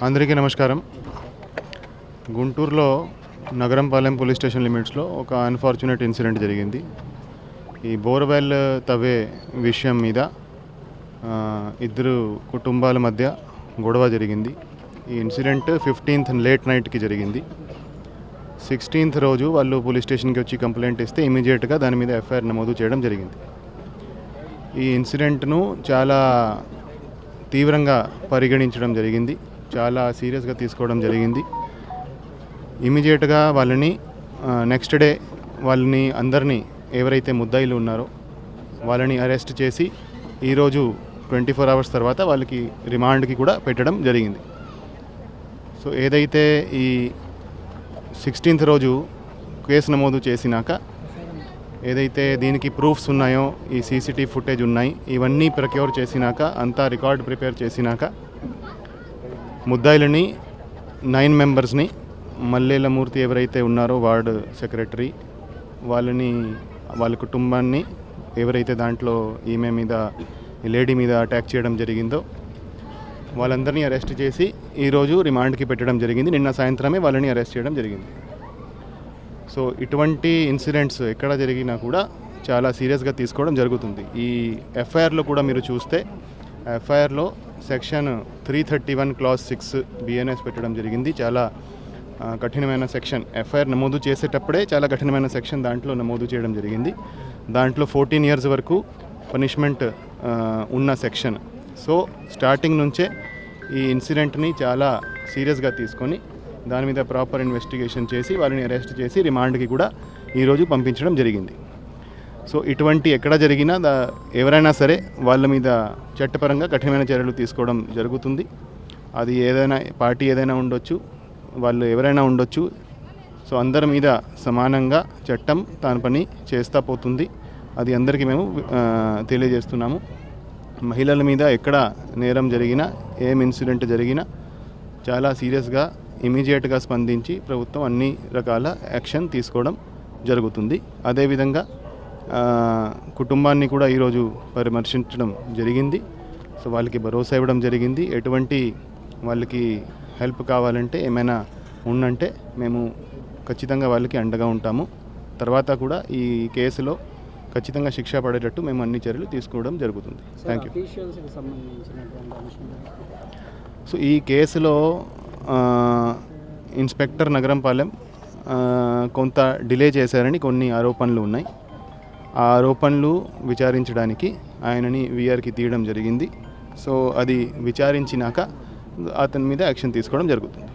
అందరికీ నమస్కారం. గుంటూరులో నగరంపాలెం పోలీస్ స్టేషన్ లిమిట్స్లో ఒక అన్ఫార్చునేట్ ఇన్సిడెంట్ జరిగింది. ఈ బోర్వెల్ తవ్వే విషయం మీద ఇద్దరు కుటుంబాల మధ్య గొడవ జరిగింది. ఈ ఇన్సిడెంట్ 15th లేట్ నైట్కి జరిగింది. 16th రోజు వాళ్ళు పోలీస్ స్టేషన్కి వచ్చి కంప్లైంట్ ఇస్తే ఇమీడియట్గా దాని మీద ఎఫ్ఐఆర్ నమోదు చేయడం జరిగింది. ఈ ఇన్సిడెంట్ను చాలా తీవ్రంగా పరిగణించడం జరిగింది, చాలా సీరియస్గా తీసుకోవడం జరిగింది. ఇమీడియట్గా వాళ్ళని నెక్స్ట్ డే వాళ్ళని అందరినీ ఎవరైతే ముద్దాయిలు ఉన్నారో వాళ్ళని అరెస్ట్ చేసి ఈరోజు 24 hours తర్వాత వాళ్ళకి రిమాండ్కి కూడా పెట్టడం జరిగింది. సో ఏదైతే ఈ 16th రోజు కేసు నమోదు చేసినాక ఏదైతే దీనికి ప్రూఫ్స్ ఉన్నాయో, ఈ సీసీటీవీ ఫుటేజ్ ఉన్నాయి, ఇవన్నీ ప్రక్యూర్ చేసినాక అంతా రికార్డ్ ప్రిపేర్ చేసినాక ముద్దాయిలని 9 మెంబర్స్ని మల్లేలమూర్తి ఎవరైతే ఉన్నారో వార్డు సెక్రటరీ, వాళ్ళ కుటుంబాన్ని ఎవరైతే దాంట్లో ఈమె మీద ఈ లేడీ మీద అటాక్ చేయడం జరిగిందో వాళ్ళందరినీ అరెస్ట్ చేసి ఈరోజు రిమాండ్కి పెట్టడం జరిగింది. నిన్న సాయంత్రమే వాళ్ళని అరెస్ట్ చేయడం జరిగింది. సో ఇటువంటి ఇన్సిడెంట్స్ ఎక్కడ జరిగినా కూడా చాలా సీరియస్గా తీసుకోవడం జరుగుతుంది. ఈ ఎఫ్ఐఆర్లో కూడా మీరు చూస్తే ఎఫ్ఐఆర్లో సెక్షన్ 331 Clause 6 బిఎన్ఎస్ పెట్టడం జరిగింది. చాలా కఠినమైన సెక్షన్. ఎఫ్ఐఆర్ నమోదు చేసేటప్పుడే చాలా కఠినమైన సెక్షన్ దాంట్లో నమోదు చేయడం జరిగింది. దాంట్లో 14 years వరకు పనిష్మెంట్ ఉన్న సెక్షన్. సో స్టార్టింగ్ నుంచే ఈ ఇన్సిడెంట్ని చాలా సీరియస్గా తీసుకొని దాని మీద ప్రాపర్ ఇన్వెస్టిగేషన్ చేసి వాళ్ళని అరెస్ట్ చేసి రిమాండ్కి కూడా ఈరోజు పంపించడం జరిగింది. సో ఇటువంటి ఎక్కడ జరిగినా ఎవరైనా సరే వాళ్ళ మీద చట్టపరంగా కఠినమైన చర్యలు తీసుకోవడం జరుగుతుంది. అది ఏదైనా పార్టీ ఏదైనా ఉండొచ్చు, వాళ్ళు ఎవరైనా ఉండొచ్చు. సో అందరి మీద సమానంగా చట్టం దాని పని చేస్తూ పోతుంది. అది అందరికీ మేము తెలియజేస్తున్నాము. మహిళల మీద ఎక్కడ నేరం జరిగినా, ఏం ఇన్సిడెంట్ జరిగినా చాలా సీరియస్గా ఇమీడియట్గా స్పందించి ప్రభుత్వం అన్ని రకాల యాక్షన్ తీసుకోవడం జరుగుతుంది. అదేవిధంగా కుటుంబాన్ని కూడా ఈరోజు పరామర్శించడం జరిగింది. సో వాళ్ళకి భరోసా ఇవ్వడం జరిగింది. ఎటువంటి వాళ్ళకి హెల్ప్ కావాలంటే ఏమైనా ఉందంటే మేము ఖచ్చితంగా వాళ్ళకి అండగా ఉంటాము. తర్వాత కూడా ఈ కేసులో ఖచ్చితంగా శిక్ష పడేటట్టు మేము అన్ని చర్యలు తీసుకోవడం జరుగుతుంది. Thank you. సో ఈ కేసులో ఇన్స్పెక్టర్ నగరంపాలెం కొంత డిలే చేశారని కొన్ని ఆరోపణలు ఉన్నాయి. ఆ ఆరోపణలు విచారించడానికి ఆయనని వీఆర్కి తీయడం జరిగింది. సో అది విచారించినాక అతని మీద యాక్షన్ తీసుకోవడం జరుగుతుంది.